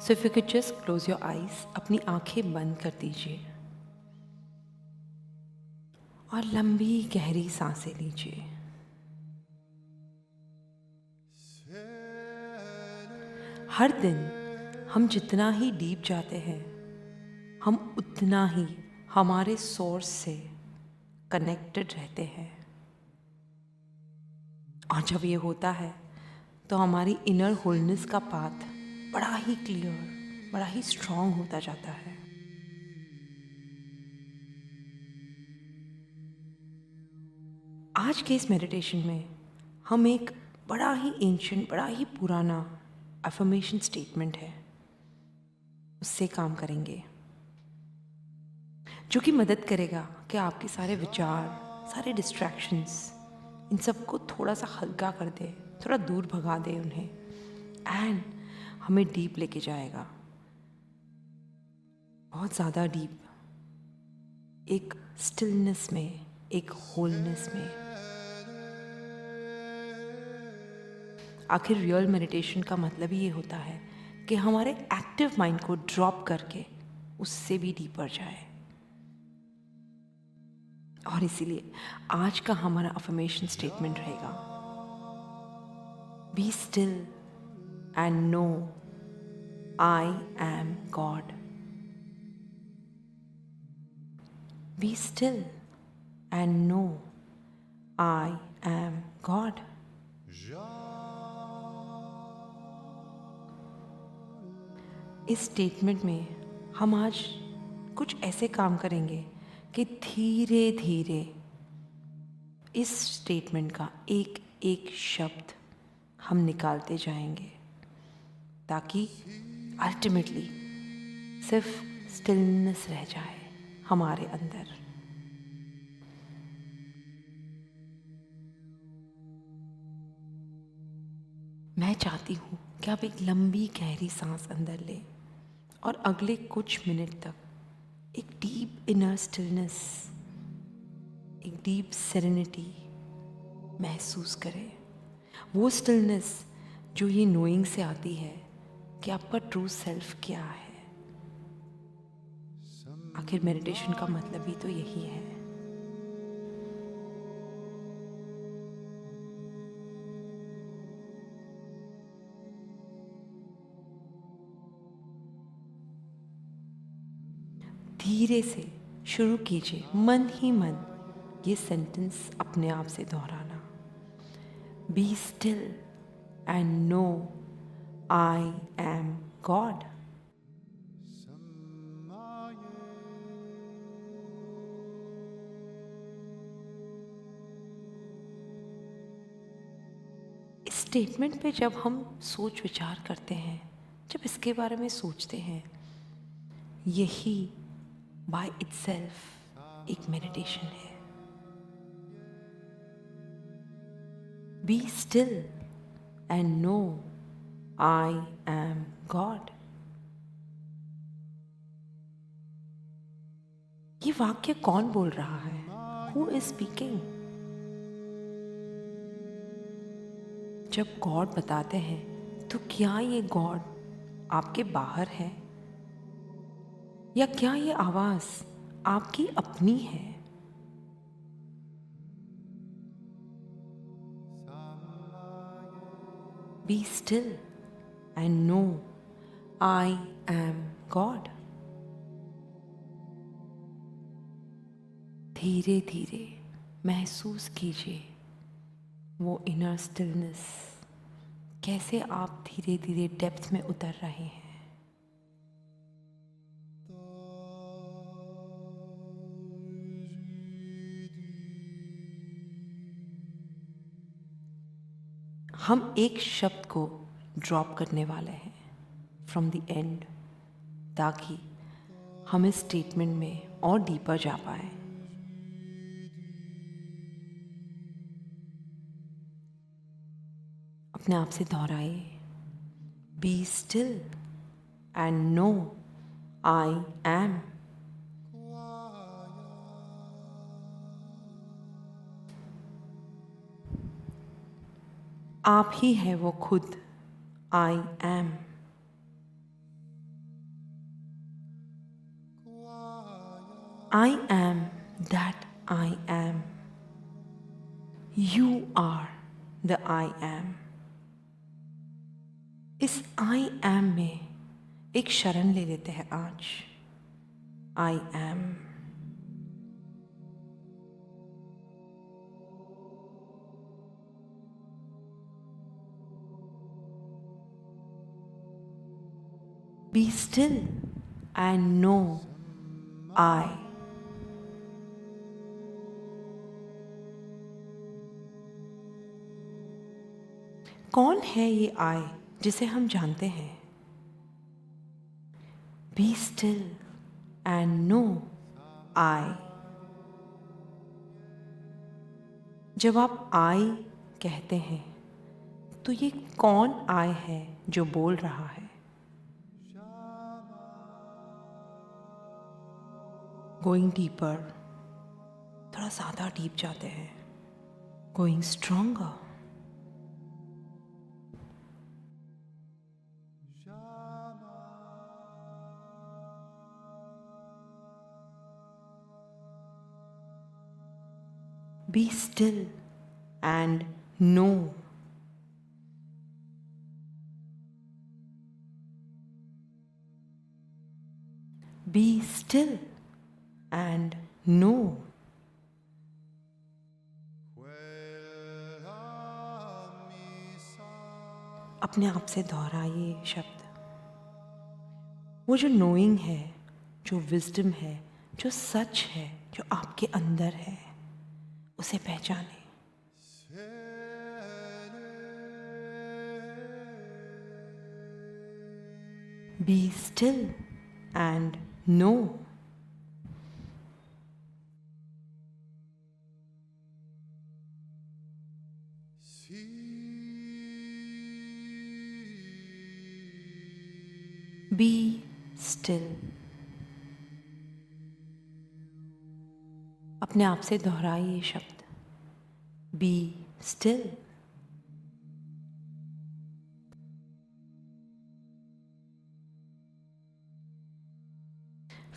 So if you could just close your eyes, अपनी आंखें बंद कर दीजिए और लंबी गहरी सांसें लीजिए। हर दिन हम जितना ही डीप जाते हैं, हम उतना ही हमारे सोर्स से कनेक्टेड रहते हैं। और जब ये होता है तो हमारी इनर होलनेस का पाथ बड़ा ही क्लियर, बड़ा ही स्ट्रांग होता जाता है। आज के इस मेडिटेशन में हम एक बड़ा ही एंशिएंट, बड़ा ही पुराना अफर्मेशन स्टेटमेंट है, उससे काम करेंगे, जो कि मदद करेगा कि आपके सारे विचार, सारे डिस्ट्रैक्शंस, इन सबको थोड़ा सा हल्का कर दे, थोड़ा दूर भगा दे उन्हें, एंड हमें डीप लेके जाएगा, बहुत ज़्यादा डीप, एक स्टिलनेस में, एक होलनेस में। आखिर रियल मेडिटेशन का मतलब ही ये होता है कि हमारे एक्टिव माइंड को ड्रॉप करके उससे भी डीपर जाए। और इसीलिए आज का हमारा अफर्मेशन स्टेटमेंट रहेगा, be still and know I am God. Be still and know I am God. इस स्टेटमेंट में हम आज कुछ ऐसे काम करेंगे कि धीरे धीरे इस स्टेटमेंट का एक एक शब्द हम निकालते जाएंगे, ताकि अल्टीमेटली सिर्फ स्टिलनेस रह जाए हमारे अंदर। मैं चाहती हूँ कि आप एक लंबी गहरी सांस अंदर लें और अगले कुछ मिनट तक एक डीप इनर स्टिलनेस, एक डीप सेरेनिटी महसूस करें। वो स्टिलनेस जो ये नोइंग से आती है कि आपका ट्रू सेल्फ क्या है। आखिर मेडिटेशन का मतलब ही तो यही है। धीरे से शुरू कीजिए, मन ही मन ये सेंटेंस अपने आप से दोहराना, be still and know I am God. इस स्टेटमेंट पे जब हम सोच विचार करते हैं, जब इसके बारे में सोचते हैं, यही बाय इटसेल्फ एक मेडिटेशन है। Be still and know I am God. ये वाक्य कौन बोल रहा है? Who is speaking? जब गॉड बताते हैं तो क्या ये गॉड आपके बाहर है, या क्या ये आवाज आपकी अपनी है? Be still and know I am God. धीरे धीरे महसूस कीजिए वो इनर स्टिलनेस, कैसे आप धीरे धीरे डेप्थ में उतर रहे हैं। हम एक शब्द को ड्रॉप करने वाले हैं फ्रॉम द एंड, ताकि हम इस स्टेटमेंट में और डीपर जा पाए। अपने आप से दोहराइए, be still and know I am. आप ही है वो खुद, I am. I am that I am. You are the I am. इस I am में एक शरण ले लेते हैं आज. I am. Be still and know I. कौन है ये I जिसे हम जानते हैं? Be still and know I. जब आप I कहते हैं तो ये कौन I है जो बोल रहा है? Going deeper, थोड़ा ज़्यादा डीप जाते हैं. Going stronger. Be still and know. Be still and know. अपने आप से दोहराइए शब्द. वो जो नोइंग है, जो विजडम है, जो सच है, जो आपके अंदर है, उसे पहचाने. Be still and know. Be still. अपने आप से दोहराइए शब्द. Be still.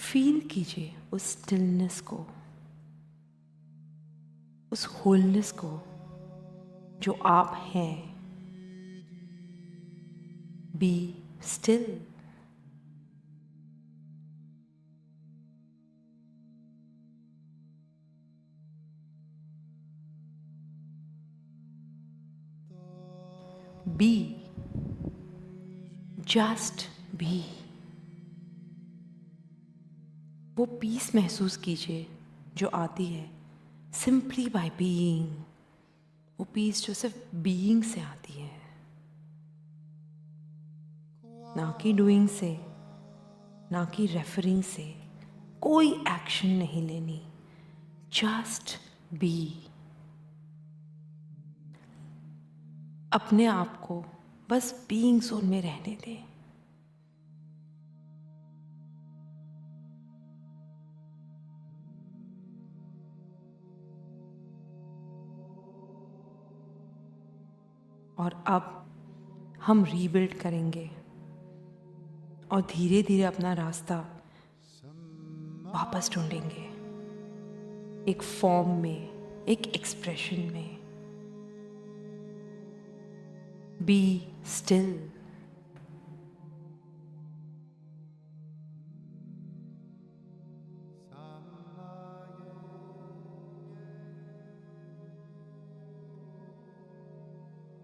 फील कीजिए उस स्टिलनेस को, उस होलनेस को जो आप हैं. Be still. Be. Just be. वो पीस महसूस कीजिए जो आती है सिंपली बाय बीइंग. वो पीस जो सिर्फ बीइंग से आती है, ना कि डूइंग से, ना कि रेफरिंग से. कोई एक्शन नहीं लेनी. Just be. अपने आप को बस बीइंग जोन में रहने दें. और अब हम रीबिल्ड करेंगे और धीरे धीरे अपना रास्ता वापस ढूंढेंगे. एक फॉर्म में, एक एक्सप्रेशन में. Be still.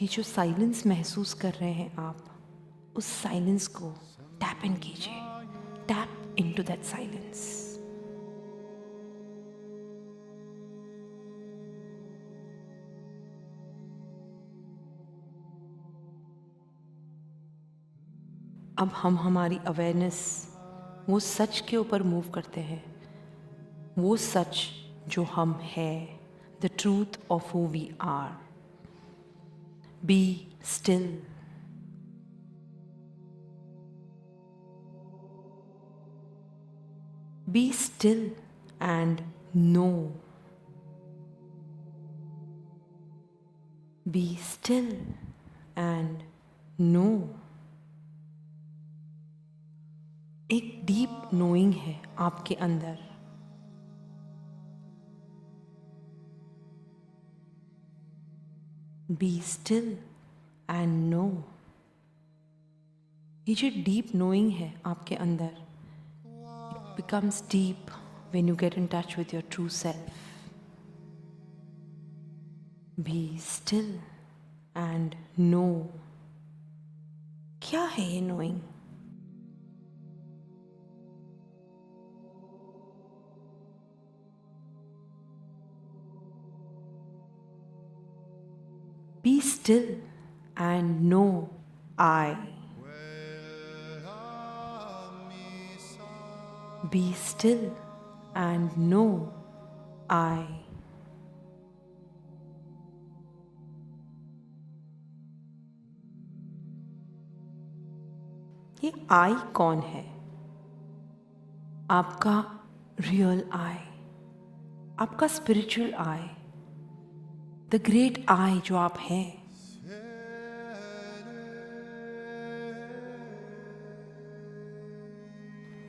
ये जो साइलेंस महसूस कर रहे हैं आप, उस साइलेंस को टैप इन कीजिए. Tap into that silence. अब हम हमारी अवेयरनेस वो सच के ऊपर मूव करते हैं. वो सच जो हम हैं. The truth of who we are. Be still. Be still and know. Be still and know. एक डीप नोइंग है आपके अंदर. Be still and know. ये जो डीप नोइंग है आपके अंदर, it becomes deep when you get in touch with your true self. Be still and know. क्या है ये knowing? Be still and know I. Be still and know I. ये आई कौन है? आपका रियल आई, आपका spiritual I, the great I जो आप हैं।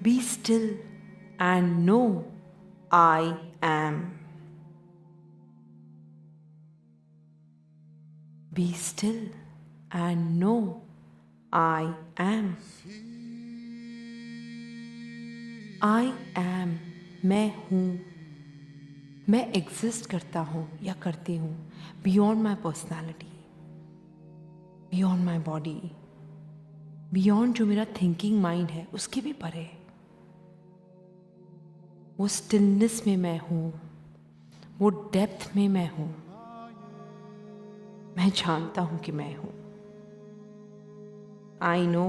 Be still and know I am. Be still and know I am. I am, मैं हूँ, मैं एग्जिस्ट करता हूँ या करती हूँ beyond my personality, beyond my body, beyond जो मेरा थिंकिंग माइंड है उसके भी परे। वो स्टिलनेस में मैं हूँ, वो डेप्थ में मैं हूँ। मैं जानता हूँ कि मैं हूँ। I know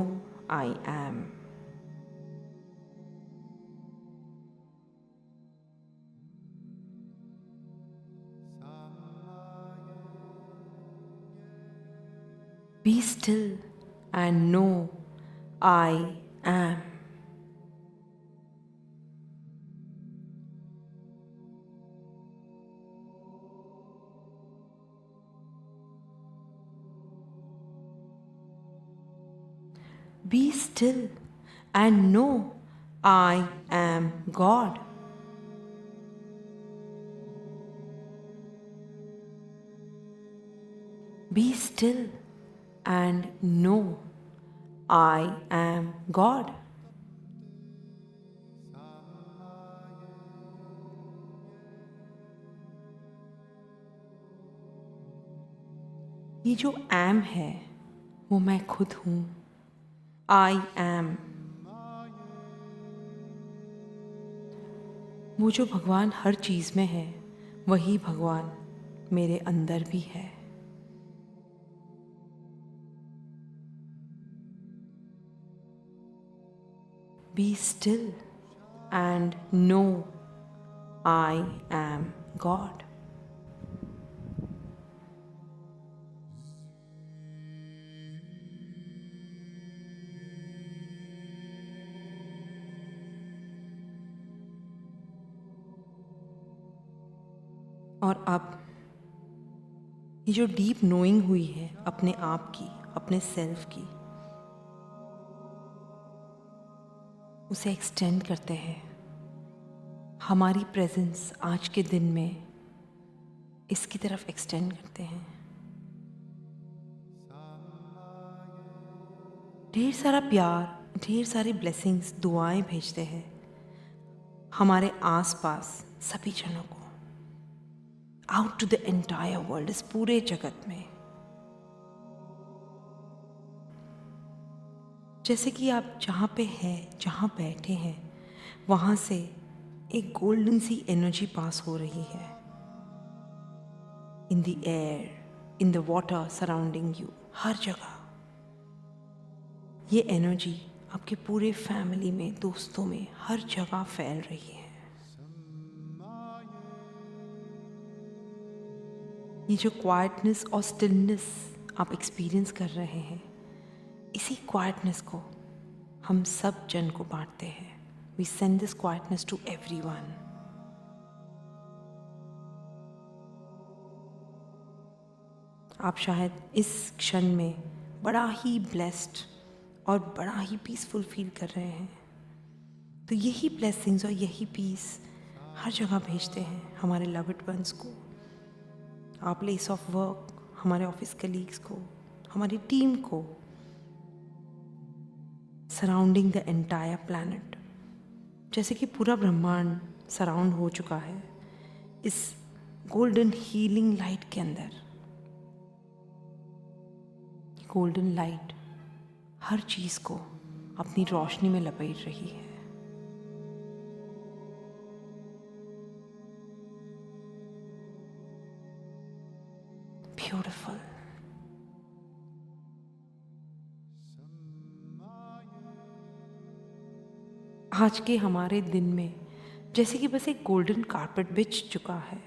I M. Be still and know I am. Be still and know I am God. Be still and know I am God. ये जो am है वो मैं खुद हूँ। I am. वो जो भगवान हर चीज़ में है वही भगवान मेरे अंदर भी है। Be still and know I am God. और अब ये जो डीप नोइंग हुई है अपने आप की, अपने सेल्फ की, उसे एक्सटेंड करते हैं। हमारी प्रेजेंस आज के दिन में इसकी तरफ एक्सटेंड करते हैं। ढेर सारा प्यार, ढेर सारी ब्लेसिंग्स, दुआएं भेजते हैं हमारे आसपास सभी जनों को, out to the entire world, इस पूरे जगत में। जैसे कि आप जहाँ पे हैं, जहाँ बैठे हैं, वहाँ से एक गोल्डन सी एनर्जी पास हो रही है। In the air, in the water surrounding you, हर जगह ये एनर्जी आपके पूरे फैमिली में, दोस्तों में, हर जगह फैल रही है। ये जो क्वाइटनेस और स्टिलनेस आप एक्सपीरियंस कर रहे हैं, इसी क्वाइटनेस को हम सब जन को बांटते हैं। We send this quietness to everyone. आप शायद इस क्षण में बड़ा ही ब्लेस्ड और बड़ा ही पीसफुल फील कर रहे हैं, तो यही ब्लेसिंग्स और यही पीस हर जगह भेजते हैं हमारे लव्ड वंस को। आवर प्लेस ऑफ वर्क, हमारे ऑफिस कलीग्स को, हमारी टीम को, सराउंडिंग द एंटायर प्लैनेट, जैसे कि पूरा ब्रह्मांड सराउंड हो चुका है इस गोल्डन हीलिंग लाइट के अंदर। गोल्डन लाइट हर चीज को अपनी रोशनी में लपेट रही है। ब्यूटिफुल। आज के हमारे दिन में जैसे कि बस एक गोल्डन कारपेट बिछ चुका है,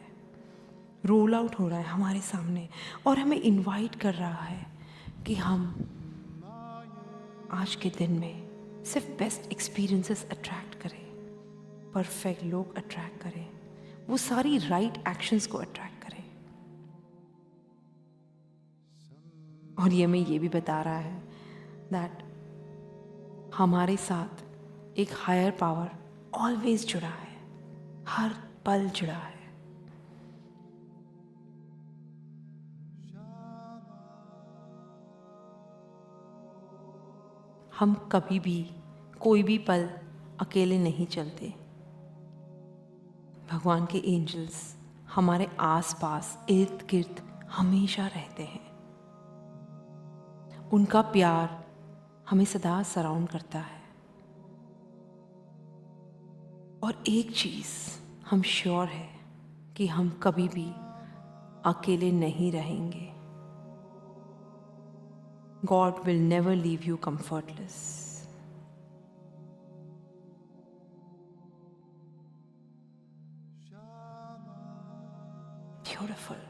रोल आउट हो रहा है हमारे सामने और हमें इनवाइट कर रहा है कि हम आज के दिन में सिर्फ बेस्ट एक्सपीरियंसेस अट्रैक्ट करें, परफेक्ट लोग अट्रैक्ट करें, वो सारी राइट एक्शंस को अट्रैक्ट करें। और ये हमें ये भी बता रहा है दैट हमारे साथ एक हायर पावर ऑलवेज जुड़ा है, हर पल जुड़ा है। हम कभी भी कोई भी पल अकेले नहीं चलते। भगवान के एंजल्स हमारे आसपास इर्द गिर्द हमेशा रहते हैं। उनका प्यार हमें सदा सराउंड करता है। और एक चीज हम श्योर है कि हम कभी भी अकेले नहीं रहेंगे। God will never leave you comfortless. Beautiful.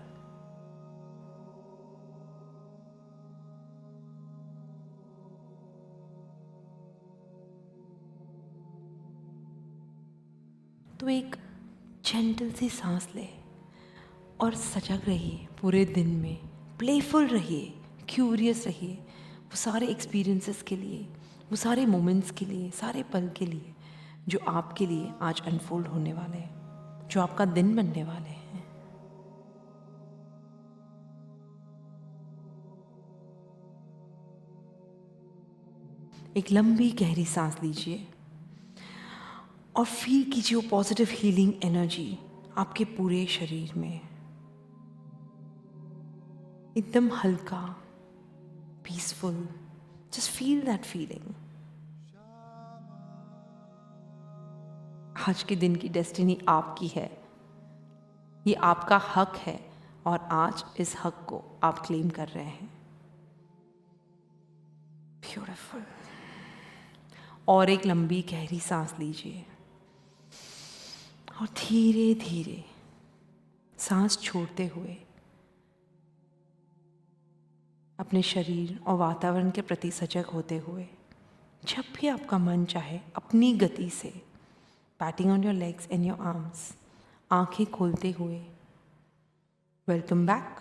तो एक जेंटल सी सांस ले और सजग रहिए पूरे दिन में, प्लेफुल रहिए, क्यूरियस रहिए वो सारे एक्सपीरियंसेस के लिए, वो सारे मोमेंट्स के लिए, सारे पल के लिए जो आपके लिए आज अनफोल्ड होने वाले हैं, जो आपका दिन बनने वाले हैं। एक लंबी गहरी सांस लीजिए और फील कीजिए वो पॉजिटिव हीलिंग एनर्जी आपके पूरे शरीर में, एकदम हल्का, peaceful. Just feel that feeling. आज के दिन की डेस्टिनी आपकी है, ये आपका हक है और आज इस हक को आप क्लेम कर रहे हैं। ब्यूटीफुल। और एक लंबी गहरी सांस लीजिए और धीरे धीरे सांस छोड़ते हुए अपने शरीर और वातावरण के प्रति सजग होते हुए जब भी आपका मन चाहे अपनी गति से patting on your legs and your arms, आंखें खोलते हुए वेलकम बैक।